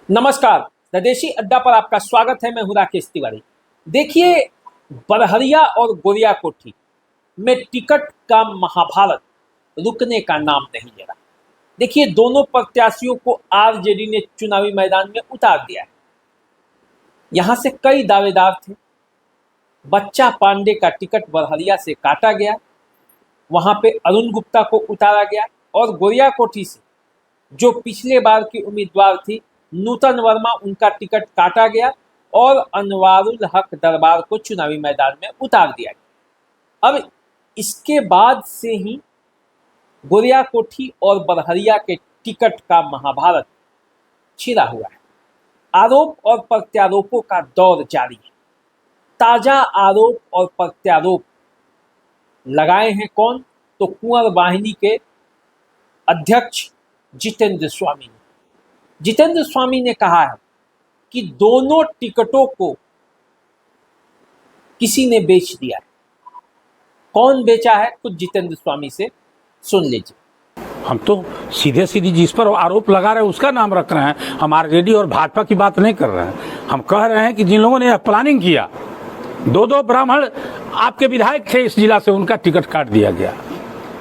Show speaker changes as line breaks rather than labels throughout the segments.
नमस्कार। स्वदेशी अड्डा पर आपका स्वागत है। मैं हूं राकेश तिवारी। देखिए, बरहरिया और गोरिया कोठी में टिकट का महाभारत रुकने का नाम नहीं ले रहा। देखिए, दोनों प्रत्याशियों को आरजेडी ने चुनावी मैदान में उतार दिया है। यहां से कई दावेदार थे। बच्चा पांडे का टिकट बरहरिया से काटा गया, वहां पे अरुण गुप्ता को उतारा गया और गोरिया कोठी से जो पिछले बार की उम्मीदवार थी नूतन वर्मा, उनका टिकट काटा गया और अनवारुल हक दरबार को चुनावी मैदान में उतार दिया गया। अब इसके बाद से ही गोरिया कोठी और बरहरिया के टिकट का महाभारत छिड़ा हुआ है। आरोप और प्रत्यारोपों का दौर जारी है। ताजा आरोप और प्रत्यारोप लगाए हैं कौन? तो कुंवर वाहिनी के अध्यक्ष जितेंद्र स्वामी ने। जितेंद्र स्वामी ने कहा है कि दोनों टिकटों को किसी ने बेच दिया है। कौन बेचा है, खुद जितेंद्र स्वामी से सुन लीजिए।
हम तो सीधे सीधी जिस पर आरोप लगा रहे हैं उसका नाम रख रहे हैं। हम आरजेडी और भाजपा की बात नहीं कर रहे हैं। हम कह रहे हैं कि जिन लोगों ने यह प्लानिंग किया, दो ब्राह्मण आपके विधायक थे इस जिला से, उनका टिकट काट दिया गया।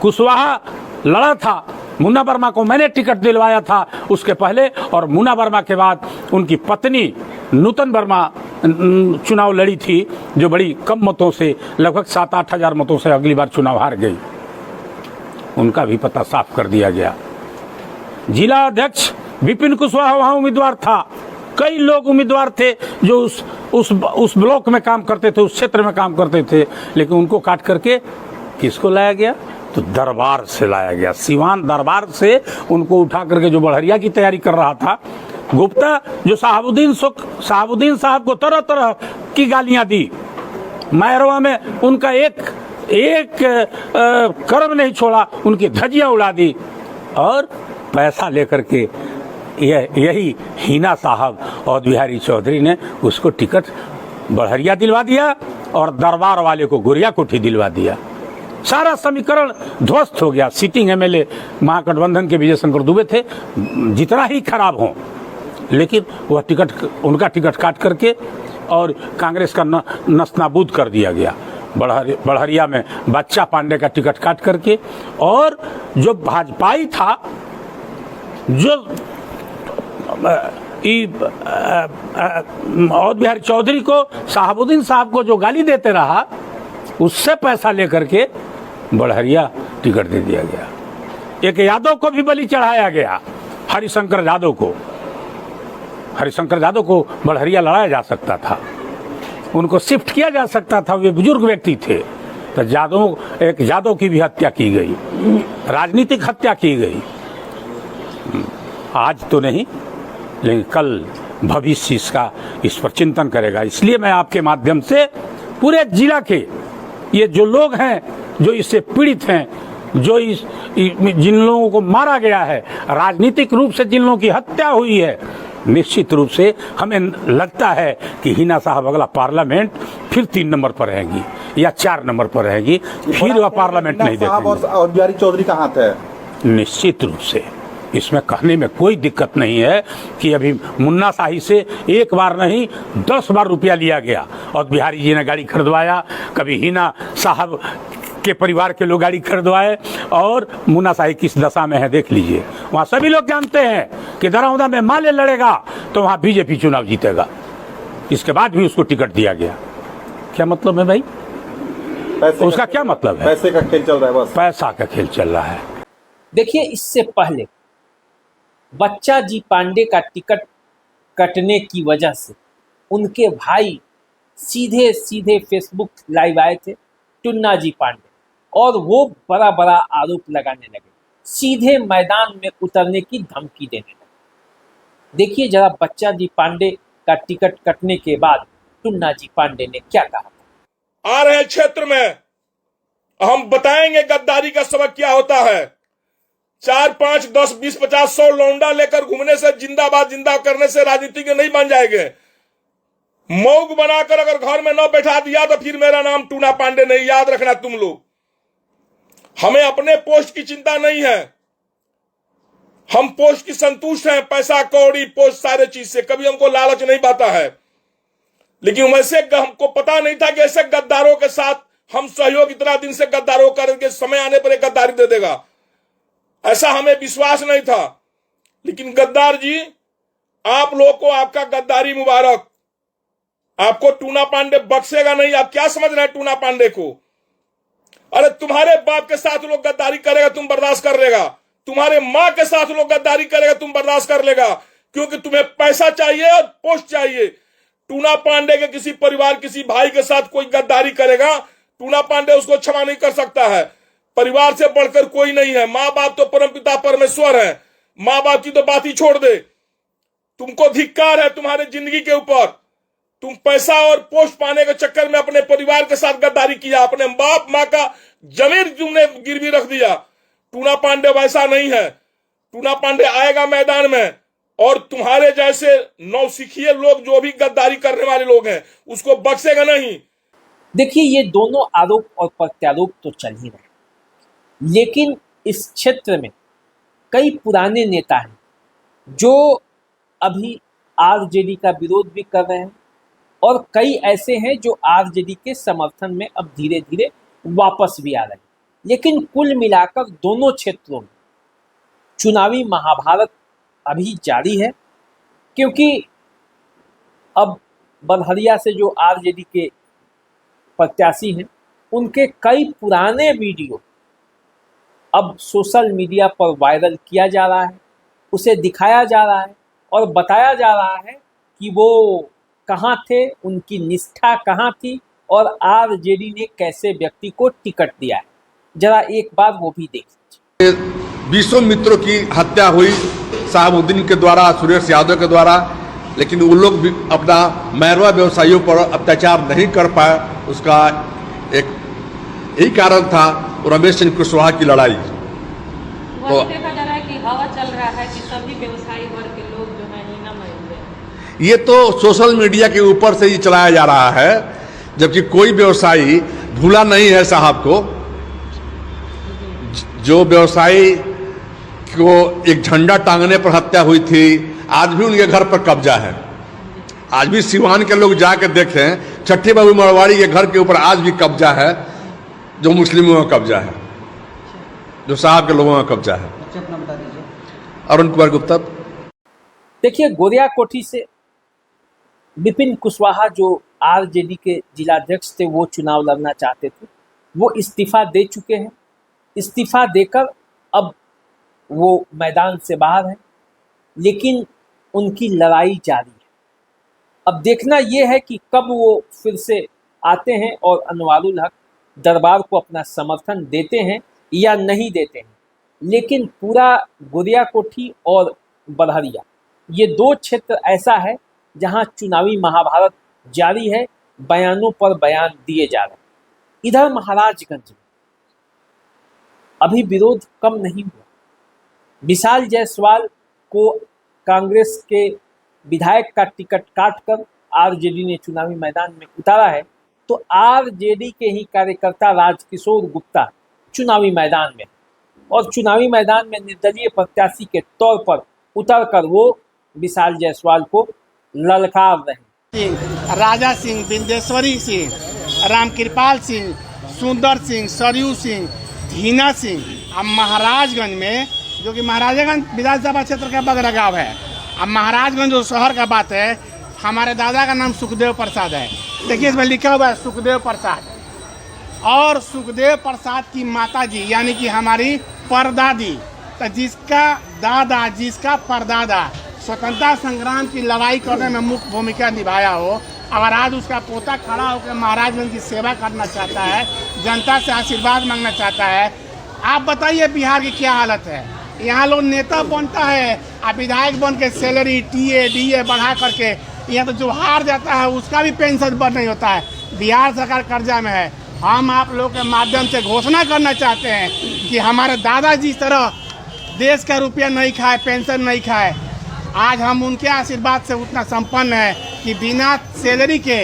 कुशवाहा लड़ा था, मुन्ना वर्मा को मैंने टिकट दिलवाया था उसके पहले, और मुन्ना वर्मा के बाद उनकी पत्नी नूतन वर्मा चुनाव लड़ी थी, जो बड़ी कम मतों से, लगभग 7-8 हजार मतों से अगली बार चुनाव हार गई। उनका भी पता साफ कर दिया गया। जिला अध्यक्ष विपिन कुशवाहा वहां उम्मीदवार था। कई लोग उम्मीदवार थे जो उस ब्लॉक में काम करते थे, उस क्षेत्र में काम करते थे, लेकिन उनको काट करके किसको लाया गया? तो दरबार से लाया गया। सिवान दरबार से उनको उठा करके, जो बड़हरिया की तैयारी कर रहा था, गुप्ता जो साहबुद्दीन साहब को तरह तरह की गालियां दी, मैरवा में उनका एक कर्म नहीं छोड़ा, उनकी धज्जियां उड़ा दी, और पैसा लेकर के यही हीना साहब और बिहारी चौधरी ने उसको टिकट बड़हरिया दिलवा दिया और दरबार वाले को गोरिया कोठी दिलवा दिया। सारा समीकरण ध्वस्त हो गया। सिटिंग एमएलए महागठबंधन के विजय शंकर दुबे थे, जितना ही खराब हो, लेकिन वह उनका टिकट काट करके और कांग्रेस का नस्तानाबूद कर दिया गया। बड़हरिया में बच्चा पांडे का टिकट काट करके, और जो भाजपाई था, जो और बिहारी चौधरी को, साहबुद्दीन साहब को जो गाली देते रहा, उससे पैसा लेकर के बड़हरिया टिकट दे दिया गया। एक यादव को भी बलि चढ़ाया गया, हरिशंकर यादव को बड़हरिया लड़ाया जा सकता था, उनको शिफ्ट किया जा सकता था, वे बुजुर्ग व्यक्ति थे। तो एक यादव की भी हत्या की गई, राजनीतिक हत्या की गई। आज तो नहीं, लेकिन कल भविष्य इस पर चिंतन करेगा। इसलिए मैं आपके माध्यम से पूरे जिला के ये जो लोग हैं, जो इससे पीड़ित हैं, जिन लोगों को मारा गया है, राजनीतिक रूप से जिन लोगों की हत्या हुई है, निश्चित रूप से हमें लगता है कि हीना साहब अगला पार्लियामेंट फिर 3 नंबर पर रहेंगी या 4 नंबर पर रहेंगी, फिर वह पार्लियामेंट नहीं देखेंगे।
और बिहारी चौधरी का हाथ है
निश्चित रूप से। इसमें कहने में कोई दिक्कत नहीं है कि अभी मुन्ना शाही से एक बार नहीं 10 बार रुपया लिया गया और बिहारी जी ने गाड़ी खरीदवाया। कभी हीना साहब के परिवार के लोग गाड़ी खरीदवाए, और मुन्ना शाही किस दशा में है देख लीजिए। वहाँ सभी लोग जानते हैं कि दरौंदा में माले लड़ेगा तो वहाँ बीजेपी चुनाव जीतेगा। इसके बाद भी उसको टिकट दिया गया। क्या मतलब है भाई? उसका क्या मतलब है?
पैसे का खेल चल रहा है, बस
पैसा का खेल चल रहा है।
देखिए, इससे पहले बच्चा जी पांडे का टिकट कटने की वजह से उनके भाई सीधे सीधे फेसबुक लाइव आए थे, टुन्ना जी पांडे, और वो बड़ा बड़ा आरोप लगाने लगे, सीधे मैदान में उतरने की धमकी देने लगे। देखिए जरा बच्चा जी पांडे का टिकट कटने के बाद टुन्ना जी पांडे ने क्या कहा।
आ रहे क्षेत्र में हम बताएंगे गद्दारी का सबक क्या होता है। 4, 5, 10, 20, 50, 100 लौंडा लेकर घूमने से, जिंदाबाद जिंदा करने से राजनीति के नहीं बन जाएंगे। मौग बनाकर अगर घर में न बैठा दिया तो फिर मेरा नाम टूना पांडे नहीं, याद रखना तुम लोग। हमें अपने पोस्ट की चिंता नहीं है, हम पोस्ट की संतुष्ट हैं, पैसा कौड़ी पोस्ट सारे चीज से, कभी हमको लालच नहीं पाता है। लेकिन वैसे हमको पता नहीं था कि ऐसे गद्दारों के साथ हम सहयोग इतना दिन से गद्दारों करके समय आने पर एक गद्दारी दे देगा, ऐसा हमें विश्वास नहीं था। लेकिन गद्दार जी, आप लोगों को आपका गद्दारी मुबारक। आपको टूना पांडे बख्शेगा नहीं। आप क्या समझ रहे हैं टूना पांडे को? अरे तुम्हारे बाप के साथ लोग गद्दारी करेगा, तुम बर्दाश्त कर लेगा। तुम्हारे मां के साथ लोग गद्दारी करेगा, तुम बर्दाश्त कर लेगा, क्योंकि तुम्हें पैसा चाहिए और पोस्ट चाहिए। टूना पांडे के किसी परिवार, किसी भाई के साथ कोई गद्दारी करेगा, टूना पांडे उसको क्षमा नहीं कर सकता है। परिवार से बढ़कर कोई नहीं है। माँ बाप तो परमपिता परमेश्वर है। माँ बाप की तो बात ही छोड़ दे। तुमको धिक्कार है तुम्हारे जिंदगी के ऊपर। तुम पैसा और पोस्ट पाने के चक्कर में अपने परिवार के साथ गद्दारी किया, अपने बाप माँ का जमीन तुमने गिरवी रख दिया। टूना पांडे वैसा नहीं है। टूना पांडे आएगा मैदान में, और तुम्हारे जैसे नौसिखिए लोग जो भी गद्दारी करने वाले लोग हैं उसको बख्शेगा नहीं।
देखिए, ये दोनों आरोप और प्रत्यारोप तो चल ही रहे, लेकिन इस क्षेत्र में कई पुराने नेता हैं जो अभी आरजेडी का विरोध भी कर रहे हैं, और कई ऐसे हैं जो आरजेडी के समर्थन में अब धीरे धीरे वापस भी आ रहे हैं। लेकिन कुल मिलाकर दोनों क्षेत्रों में चुनावी महाभारत अभी जारी है, क्योंकि अब बरहरिया से जो आरजेडी के प्रत्याशी हैं उनके कई पुराने वीडियो अब सोशल मीडिया पर वायरल किया जा रहा है, उसे दिखाया जा रहा है और बताया जा रहा है कि वो कहाँ थे, उनकी निष्ठा कहाँ थी, और आरजेडी ने कैसे व्यक्ति को टिकट दिया है। जरा एक बार वो भी देख लीजिए।
20 मित्रों की हत्या हुई साहबुद्दीन के द्वारा, सुरेश यादव के द्वारा, लेकिन वो लोग भी अपना मैरवा व्यवसायियों पर अत्याचार नहीं कर पाए। उसका एक यही कारण था रमेश सिंह कुशवाहा की लड़ाई।
तो देखा जा रहा है कि हवा चल रहा है कि सभी व्यवसायी वर्ग के लोग जो है हीना में हुए।
ये तो सोशल मीडिया के ऊपर से ही चलाया जा रहा है, जबकि कोई व्यवसायी भूला नहीं है साहब को। जो व्यवसायी को एक झंडा टांगने पर हत्या हुई थी, आज भी उनके घर पर कब्जा है। आज भी सिवान के लोग जाकर देखें, छठी बाबू मरवाड़ी के घर के ऊपर आज भी कब्जा है, जो मुस्लिमों का कब्जा है, जो साहब के लोगों का कब्जा है।
अपना बता दीजिए।
अरुण कुमार गुप्ता।
देखिए, गोरिया कोठी से विपिन कुशवाहा जो आरजेडी के जिलाध्यक्ष थे, वो चुनाव लड़ना चाहते थे, वो इस्तीफा दे चुके हैं। इस्तीफा देकर अब वो मैदान से बाहर हैं, लेकिन उनकी लड़ाई जारी है। अब देखना ये है कि कब वो फिर से आते हैं और अनवारुल हक दरबार को अपना समर्थन देते हैं या नहीं देते हैं। लेकिन पूरा गोरिया कोठी और बरहरिया, ये दो क्षेत्र ऐसा है जहां चुनावी महाभारत जारी है, बयानों पर बयान दिए जा रहे हैं। इधर महाराजगंज में अभी विरोध कम नहीं हुआ। विशाल जायसवाल को कांग्रेस के विधायक का टिकट काटकर आरजेडी ने चुनावी मैदान में उतारा है, तो आरजेडी के ही कार्यकर्ता राजकिशोर गुप्ता चुनावी मैदान में, और चुनावी मैदान में निर्दलीय प्रत्याशी के तौर पर उतरकर वो विशाल जायसवाल को ललकार रहे हैं।
राजा सिंह, बिंदेश्वरी सिंह, रामकृपाल सिंह, सुंदर सिंह, सरयू सिंह, हीना सिंह। अब महाराजगंज में, जो कि महाराजगंज विधानसभा क्षेत्र का बगरगांव है, अब महाराजगंज जो शहर का बात है, हमारे दादा का नाम सुखदेव प्रसाद है। देखिए इसमें लिखा हुआ है सुखदेव प्रसाद, और सुखदेव प्रसाद की माता जी यानी कि हमारी परदादी, तो जिसका दादा, जिसका परदादा स्वतंत्रता संग्राम की लड़ाई करने में मुख्य भूमिका निभाया हो, अगर आज उसका पोता खड़ा होकर महाराजगंज की सेवा करना चाहता है, जनता से आशीर्वाद मांगना चाहता है, आप बताइए बिहार की क्या हालत है। यहाँ लोग नेता बनता है, आप विधायक बन के सैलरी टीए डीए बढ़ा करके, यहाँ तो जो हार जाता है उसका भी पेंशन बंद नहीं होता है। बिहार सरकार कर्जा में है। हम आप लोग के माध्यम से घोषणा करना चाहते हैं कि हमारे दादा जिस तरह देश का रुपया नहीं खाए, पेंशन नहीं खाए, आज हम उनके आशीर्वाद से उतना संपन्न है कि बिना सैलरी के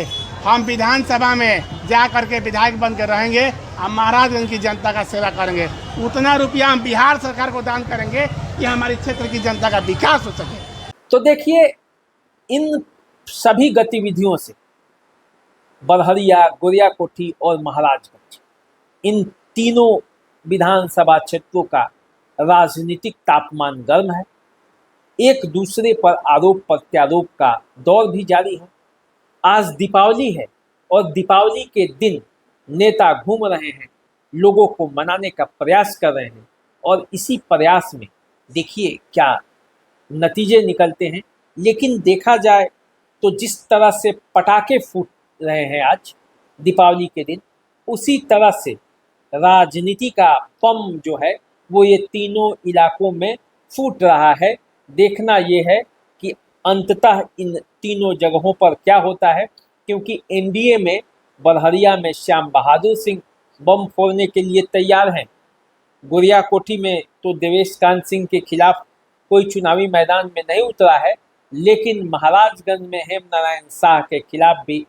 हम विधानसभा में जा करके विधायक बन के रहेंगे और महाराजगंज की जनता का सेवा करेंगे। उतना रुपया हम बिहार सरकार को दान करेंगे कि हमारे क्षेत्र की जनता का विकास हो सके।
तो देखिए, इन सभी गतिविधियों से बरहरिया, गोरियाकोठी और महाराजगंज, इन तीनों विधानसभा क्षेत्रों का राजनीतिक तापमान गर्म है। एक दूसरे पर आरोप प्रत्यारोप का दौर भी जारी है। आज दीपावली है और दीपावली के दिन नेता घूम रहे हैं, लोगों को मनाने का प्रयास कर रहे हैं और इसी प्रयास में देखिए क्या नतीजे निकलते हैं। लेकिन देखा जाए तो जिस तरह से पटाखे फूट रहे हैं आज दीपावली के दिन, उसी तरह से राजनीति का बम जो है वो ये तीनों इलाकों में फूट रहा है। देखना ये है कि अंततः इन तीनों जगहों पर क्या होता है, क्योंकि एनडीए में बरहरिया में श्याम बहादुर सिंह बम फोड़ने के लिए तैयार हैं। गोरियाकोठी में तो देवेश कांत सिंह के खिलाफ कोई चुनावी मैदान में नहीं उतरा है, लेकिन महाराजगंज में हेमनारायण शाह के खिलाफ भी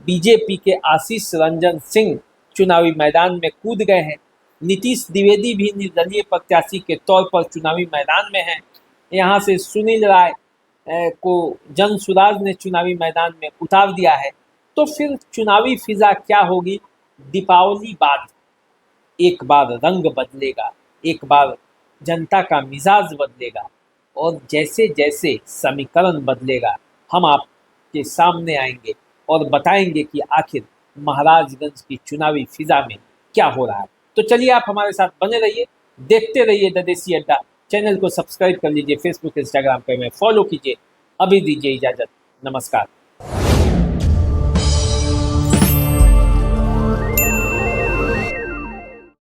बीजेपी के आशीष रंजन सिंह चुनावी मैदान में कूद गए हैं। नीतीश द्विवेदी भी निर्दलीय प्रत्याशी के तौर पर चुनावी मैदान में हैं। यहाँ से सुनील राय को जन सुराज ने चुनावी मैदान में उतार दिया है। तो फिर चुनावी फिजा क्या होगी? दीपावली बाद एक बार रंग बदलेगा, एक बार जनता का मिजाज बदलेगा और जैसे जैसे समीकरण बदलेगा हम आपके सामने आएंगे और बताएंगे कि आखिर महाराजगंज की चुनावी फिजा में क्या हो रहा है। तो चलिए, आप हमारे साथ बने रहिए, देखते रहिए द देसी अड्डा। चैनल को सब्सक्राइब कर लीजिए, फेसबुक इंस्टाग्राम पे में फॉलो कीजिए। अभी दीजिए इजाजत, नमस्कार।